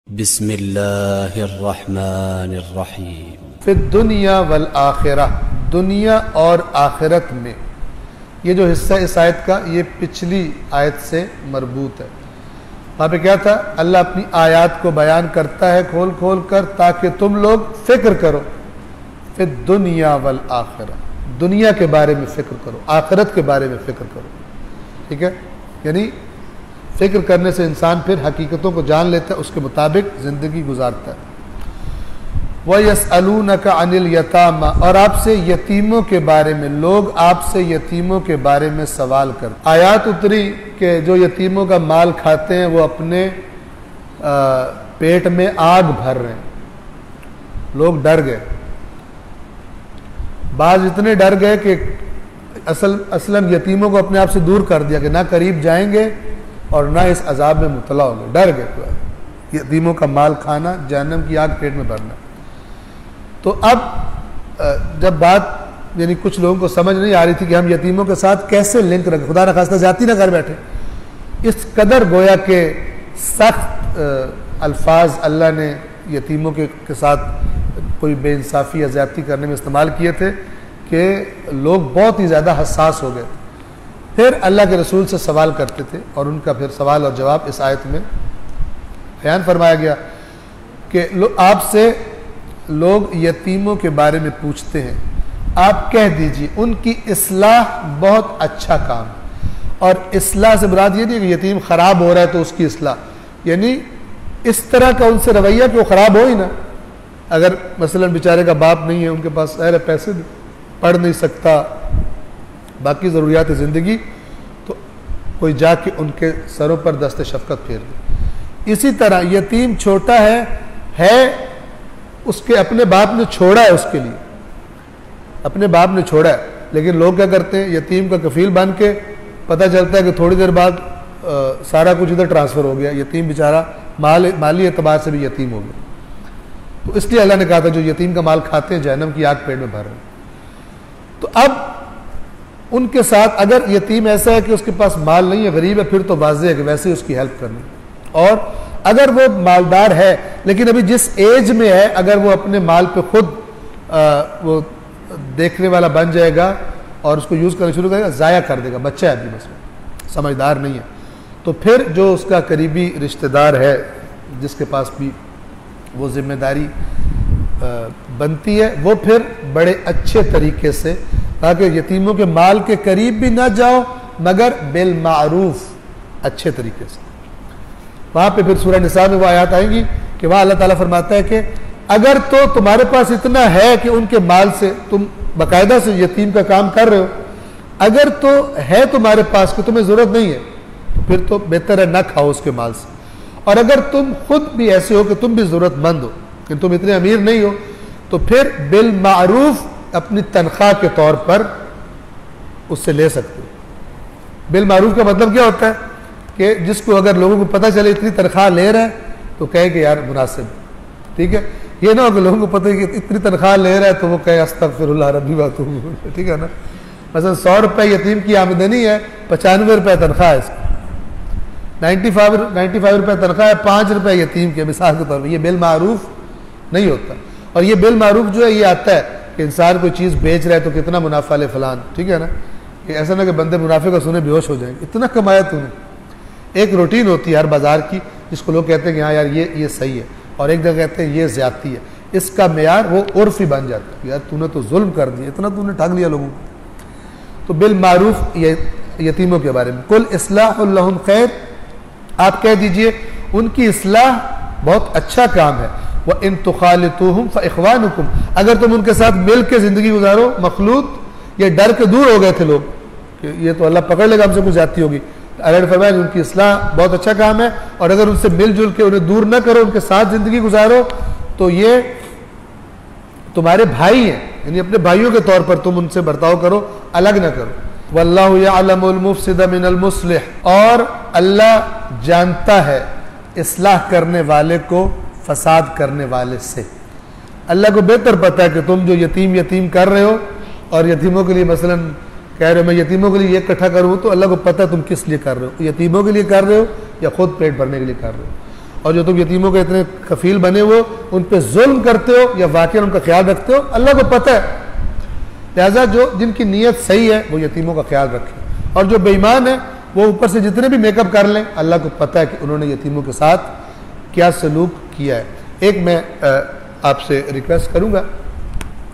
بسم اللہ الرحمن الرحیم فی الدنیا والآخرہ، دنیا اور آخرت میں. یہ جو حصہ اس آیت کا یہ پچھلی آیت سے مربوط ہے. وہاں پہ کیا تھا؟ اللہ اپنی آیات کو بیان کرتا ہے کھول کھول کر تاکہ تم لوگ فکر کرو. فی الدنیا والآخرہ، دنیا کے بارے میں فکر کرو، آخرت کے بارے میں فکر کرو. ٹھیک ہے، یعنی فکر کرنے سے انسان پھر حقیقتوں کو جان لیتا ہے، اس کے مطابق زندگی گزارتا ہے. وَيَسْأَلُونَكَ عَنِ الْيَتَامَى، اور آپ سے یتیموں کے بارے میں، لوگ آپ سے یتیموں کے بارے میں سوال کرتے. آیات اتری کہ جو یتیموں کا مال کھاتے ہیں وہ اپنے پیٹ میں آگ بھر رہے ہیں. لوگ ڈر گئے، بعض اتنے ڈر گئے کہ اصلاً یتیموں کو اپنے آپ سے دور کر دیا کہ نہ قریب جائیں گے اور نہ اس عذاب میں مبتلا ہوں گے. ڈر گئے یتیموں کا مال کھانا، جہنم کی آگ پیٹ میں بھرنا. تو اب جب بات یعنی کچھ لوگوں کو سمجھ نہیں آ رہی تھی کہ ہم یتیموں کے ساتھ کیسے لنک رکھیں، خدا نخواستہ زیادتی نہ کر بیٹھے. اس قدر گویا کہ سخت الفاظ اللہ نے یتیموں کے ساتھ کوئی بے انصافی یا زیادتی کرنے میں استعمال کیے تھے کہ لوگ بہت ہی زیادہ حساس ہو گئے تھے. پھر اللہ کے رسول سے سوال کرتے تھے اور ان کا پھر سوال اور جواب اس آیت میں بیان فرمایا گیا کہ آپ سے لوگ یتیموں کے بارے میں پوچھتے ہیں، آپ کہہ دیجئے ان کی اصلاح بہت اچھا کام ہے. اور اصلاح سے مراد یہ نہیں کہ یتیم خراب ہو رہا ہے تو اس کی اصلاح، یعنی اس طرح کا ان سے رویہ کہ وہ خراب ہو ہی نہ. اگر مثلا بیچارے کا باپ نہیں ہے، ان کے پاس پیسے پڑھ نہیں سکتا، باقی ضروریات زندگی، تو کوئی جا کے ان کے سروں پر دست شفقت پھیر دے. اسی طرح یتیم چھوٹا ہے اس کے اپنے باپ نے چھوڑا ہے، اس کے لیے اپنے باپ نے چھوڑا ہے، لیکن لوگ کیا کرتے ہیں، یتیم کا کفیل بن کے پتہ چلتا ہے کہ تھوڑی دیر بعد سارا کچھ ادھر ٹرانسفر ہو گیا، یتیم بیچارہ مالی اعتبار سے بھی یتیم ہو گیا. تو اس لیے اللہ نے کہا تھا جو یتیم کا مال کھاتے ہیں جہنم کی آگ پیٹ میں بھر رہے ہیں. تو اب ان کے ساتھ اگر یتیم ایسا ہے کہ اس کے پاس مال نہیں ہے، غریب ہے، پھر تو واضح ہے کہ ویسے اس کی ہیلپ کرنی. اور اگر وہ مالدار ہے لیکن ابھی جس ایج میں ہے، اگر وہ اپنے مال پہ خود وہ دیکھنے والا بن جائے گا اور اس کو یوز کرنا شروع کرے گا، ضائع کر دے گا، بچہ ہے ابھی بس سمجھدار نہیں ہے، تو پھر جو اس کا قریبی رشتہ دار ہے جس کے پاس بھی وہ ذمہ داری بنتی ہے، وہ پھر بڑے اچھے طریقے سے، تاکہ یتیموں کے مال کے قریب بھی نہ جاؤ مگر بالمعروف، اچھے طریقے سے. وہاں پہ پھر سورہ نساء میں وہ آیات آئیں گی کہ وہاں اللہ تعالیٰ فرماتا ہے کہ اگر تو تمہارے پاس اتنا ہے کہ ان کے مال سے تم باقاعدہ سے یتیم کا کام کر رہے ہو، اگر تو ہے تمہارے پاس کہ تمہیں ضرورت نہیں ہے، تو پھر تو بہتر ہے نہ کھاؤ اس کے مال سے. اور اگر تم خود بھی ایسے ہو کہ تم بھی ضرورت مند ہو کہ تم اتنے امیر نہیں ہو، تو پھر بالمعروف اپنی تنخواہ کے طور پر اس سے لے سکتے ہو. بالمعروف کا مطلب کیا ہوتا ہے کہ جس کو اگر لوگوں کو پتہ چلے اتنی تنخواہ لے رہا ہے تو کہے کہ یار مناسب. ٹھیک ہے، یہ نہ ہو کہ لوگوں کو پتہ ہے کہ اتنی تنخواہ لے رہا ہے تو وہ کہے استغفر اللہ ربی واتوب. ٹھیک ہے نا، مثلا 100 روپے یتیم کی آمدنی ہے، 95 روپے تنخواہ ہے اس کی، 95 روپے تنخواہ ہے، 5 روپے یتیم کے، مثال کے طور پر. یہ بالمعروف نہیں ہوتا. اور یہ بالمعروف جو ہے یہ آتا ہے کہ انسان کوئی چیز بیچ رہا ہے تو کتنا منافع لے فلان. ٹھیک ہے نا، کہ ایسا نہ کہ بندے منافع کا سنے بے ہوش ہو جائیں گے، اتنا کمایا تو نے. ایک روٹین ہوتی ہے ہر بازار کی جس کو لوگ کہتے ہیں کہ ہاں یار یہ صحیح ہے، اور ایک جگہ کہتے ہیں یہ زیادتی ہے. اس کا معیار وہ عرف ہی بن جاتا ہے، یار تو نے تو ظلم کر دیا، اتنا تو نے ٹھگ لیا لوگوں کو. تو بالمعروف یتیموں کے بارے میں کل اصلاح لہم خیر، آپ کہہ دیجئے ان کی اصلاح بہت اچھا کام ہے. وَإِن تُخَالِطُوهُمْ فَإِخْوَانُكُمْ، اگر تم ان کے ساتھ مل کے زندگی گزارو. مخلوط یہ ڈر کے دور ہو گئے تھے لوگ کہ یہ تو اللہ پکڑ لے گا ہم سے کچھ زیادتی ہوگی. اللہ نے فرمایا ان کی اصلاح بہت اچھا کام ہے، اور اگر ان سے مل جل کے انہیں دور نہ کرو، ان کے ساتھ زندگی گزارو، تو یہ تمہارے بھائی ہیں، یعنی اپنے بھائیوں کے طور پر تم ان سے برتاؤ کرو، الگ نہ کرو. وَاللَّهُ يَعْلَمُ الْمُفْسِدَ مِنَ الْمُصْلِحِ، اور اللہ جانتا ہے اصلاح کرنے والے کو فساد کرنے والے سے. اللہ کو بہتر پتہ ہے کہ تم جو یتیم کر رہے ہو، اور یتیموں کے لیے مثلا کہہ رہے ہو میں یتیموں کے لیے یہ اکٹھا کروں، تو اللہ کو پتہ ہے تم کس لیے کر رہے ہو، یتیموں کے لیے کر رہے ہو یا خود پیٹ بھرنے کے لیے کر رہے ہو. اور جو تم یتیموں کے اتنے کفیل بنے ہو ان پہ ظلم کرتے ہو یا واقعا ان کا خیال رکھتے ہو، اللہ کو پتہ ہے. لہٰذا جن کی نیت صحیح ہے وہ یتیموں کا خیال رکھیں، اور جو بے ایمان ہے وہ اوپر سے جتنے بھی میک اپ کر لیں، اللہ کو پتہ ہے کہ انہوں نے یتیموں کے ساتھ کیا سلوک کیا ہے. ایک میں آپ سے ریکویسٹ کروں گا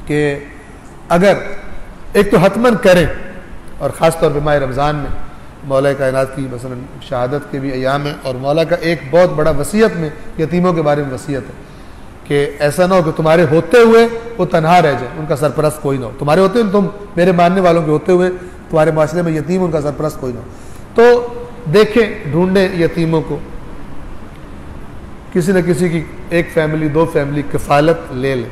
کہ اگر ایک تو حتماً کریں، اور خاص طور پہ ماہ رمضان میں مولا کائنات کی مثلا شہادت کے بھی ایام ہیں، اور مولا کا ایک بہت بڑا وصیت میں یتیموں کے بارے میں وصیت ہے کہ ایسا نہ ہو کہ تمہارے ہوتے ہوئے وہ تنہا رہ جائے، ان کا سرپرست کوئی نہ ہو. تمہارے ہوتے ہوئے، تم میرے ماننے والوں کے ہوتے ہوئے تمہارے معاشرے میں یتیم ان کا سرپرست کوئی نہ ہو. تو دیکھیں، ڈھونڈیں یتیموں کو، کسی نہ کسی کی ایک فیملی 2 فیملی کفالت لے لیں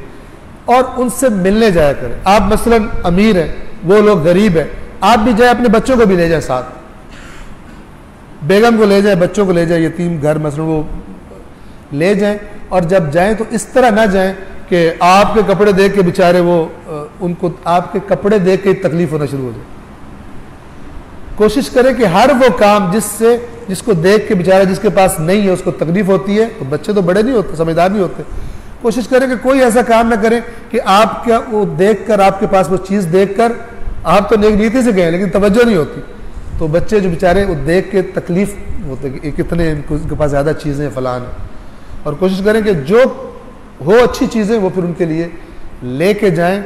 اور ان سے ملنے جایا کریں. آپ مثلا امیر ہیں، وہ لوگ غریب ہیں، آپ بھی جائیں، اپنے بچوں کو بھی لے جائیں ساتھ، بیگم کو لے جائیں، بچوں کو لے جائیں، یتیم گھر مثلا وہ لے جائیں. اور جب جائیں تو اس طرح نہ جائیں کہ آپ کے کپڑے دیکھ کے بیچارے وہ ان کو آپ کے کپڑے دیکھ کے تکلیف ہونا شروع ہو جائے. کوشش کریں کہ ہر وہ کام جس کو دیکھ کے بیچارہ جس کے پاس نہیں ہے اس کو تکلیف ہوتی ہے، تو بچے تو بڑے نہیں ہوتے، سمجھدار نہیں ہوتے. کوشش کریں کہ کوئی ایسا کام نہ کریں کہ آپ کا وہ دیکھ کر، آپ کے پاس وہ چیز دیکھ کر آپ تو نیک نیتی سے گئے لیکن توجہ نہیں ہوتی، تو بچے جو بیچارے وہ دیکھ کے تکلیف ہوتے کہ کتنے ان کے پاس زیادہ چیزیں فلان ہیں. اور کوشش کریں کہ جو ہو اچھی چیزیں وہ پھر ان کے لیے لے کے جائیں.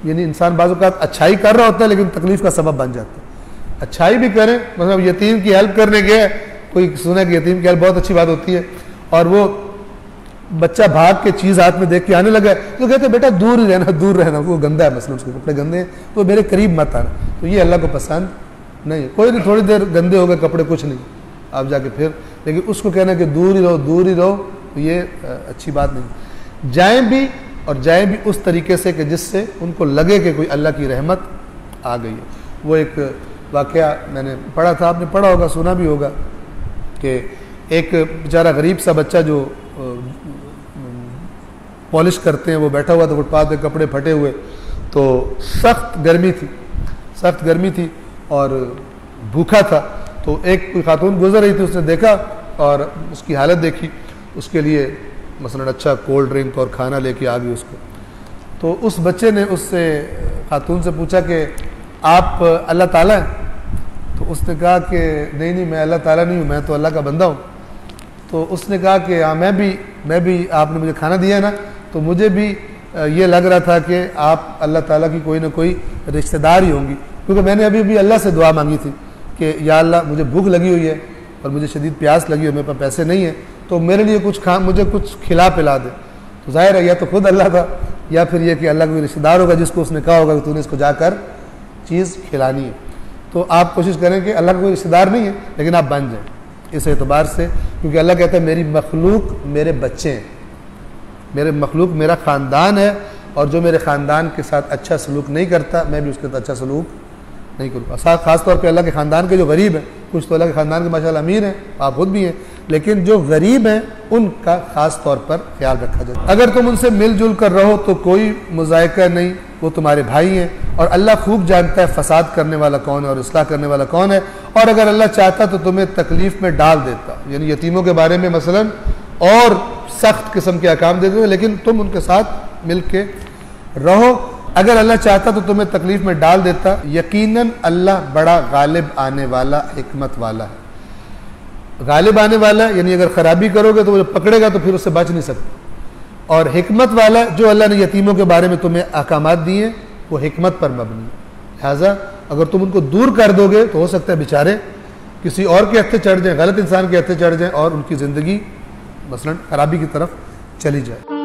یعنی انسان بعض اوقات اچھائی کر رہا ہوتا ہے لیکن تکلیف کا سبب بن جاتا ہے. اچھائی بھی کریں، مطلب یتیم کی ہیلپ کرنے گئے، کوئی سنا کہ یتیم کی ہیلپ بہت اچھی بات ہوتی ہے، اور وہ بچہ بھاگ کے چیز ہاتھ میں دیکھ کے آنے لگا ہے تو کہتے ہیں بیٹا دور ہی رہنا، دور رہنا، وہ گندا ہے، مثلا اس کے کپڑے گندے ہیں تو میرے قریب مت آنا. تو یہ اللہ کو پسند نہیں ہے. کوئی نہیں، تھوڑی دیر گندے ہو گئے کپڑے، کچھ نہیں، آپ جا کے پھر، لیکن اس کو کہنا کہ دور ہی رہو، دور ہی رہو، تو یہ اچھی بات نہیں. جائیں بھی، اور جائیں بھی اس طریقے سے کہ جس سے ان کو لگے کہ کوئی اللہ کی رحمت آ گئی ہے. وہ ایک واقعہ میں نے پڑھا تھا، آپ نے پڑھا ہوگا، سنا بھی ہوگا، کہ ایک بیچارہ غریب سا بچہ جو پالش کرتے ہیں وہ بیٹھا ہوا تھا فٹ پاتھ پہ، کپڑے پھٹے ہوئے، تو سخت گرمی تھی اور بھوکا تھا. تو ایک کوئی خاتون گزر رہی تھی، اس نے دیکھا اور اس کی حالت دیکھی، اس کے لیے مثلا اچھا کولڈ ڈرنک اور کھانا لے کے آ گئی اس کو. تو اس بچے نے اس سے خاتون سے پوچھا کہ آپ اللہ تعالیٰ ہیں؟ تو اس نے کہا کہ نہیں میں اللہ تعالیٰ نہیں ہوں، میں تو اللہ کا بندہ ہوں. تو اس نے کہا کہ ہاں میں بھی آپ نے مجھے کھانا دیا نا، تو مجھے بھی یہ لگ رہا تھا کہ آپ اللہ تعالیٰ کی کوئی نہ کوئی رشتہ دار ہی ہوں گی، کیونکہ میں نے ابھی اللہ سے دعا مانگی تھی کہ یا اللہ مجھے بھوک لگی ہوئی ہے اور مجھے شدید پیاس لگی ہوئی ہے، میرے پاس پیسے نہیں ہیں، تو میرے لیے مجھے کچھ کھلا پلا دے. تو ظاہر ہے یا تو خود اللہ تھا یا پھر یہ کہ اللہ کوئی رشتہ دار ہوگا جس کو اس نے کہا ہوگا کہ تو نے اس کو جا کر چیز کھلانی ہے. تو آپ کوشش کریں کہ اللہ کا کوئی رشتہ دار نہیں ہے لیکن آپ بن جائیں اس اعتبار سے، کیونکہ اللہ کہتا ہے میری مخلوق میرے بچے ہیں، میرے مخلوق میرا خاندان ہے، اور جو میرے خاندان کے ساتھ اچھا سلوک نہیں کرتا میں بھی اس کے ساتھ اچھا سلوک نہیں کروں. خاص طور پہ اللہ کے خاندان کے جو غریب ہیں، کچھ تو اللہ کے خاندان کے ماشاءاللہ امیر ہیں، آپ خود بھی ہیں، لیکن جو غریب ہیں ان کا خاص طور پر خیال رکھا جائے. اگر تم ان سے مل جل کر رہو تو کوئی مذائقہ نہیں، وہ تمہارے بھائی ہیں، اور اللہ خوب جانتا ہے فساد کرنے والا کون ہے اور اصلاح کرنے والا کون ہے. اور اگر اللہ چاہتا تو تمہیں تکلیف میں ڈال دیتا. یعنی یتیموں کے بارے میں مثلا اور سخت قسم کے احکام دیتے ہیں، لیکن تم ان کے ساتھ مل کے رہو. اگر اللہ چاہتا تو تمہیں تکلیف میں ڈال دیتا. یقیناً اللہ بڑا غالب آنے والا، حکمت والا ہے. غالب آنے والا یعنی اگر خرابی کرو گے تو وہ پکڑے گا تو پھر اس سے بچ نہیں سکتے. اور حکمت والا، جو اللہ نے یتیموں کے بارے میں تمہیں احکامات دیے ہیں وہ حکمت پر مبنی ہے. لہٰذا اگر تم ان کو دور کر دو گے تو ہو سکتا ہے بیچارے کسی اور کے ہتھے چڑھ جائیں، غلط انسان کے ہتھے چڑھ جائیں اور ان کی زندگی مثلا خرابی کی طرف چلی جائے.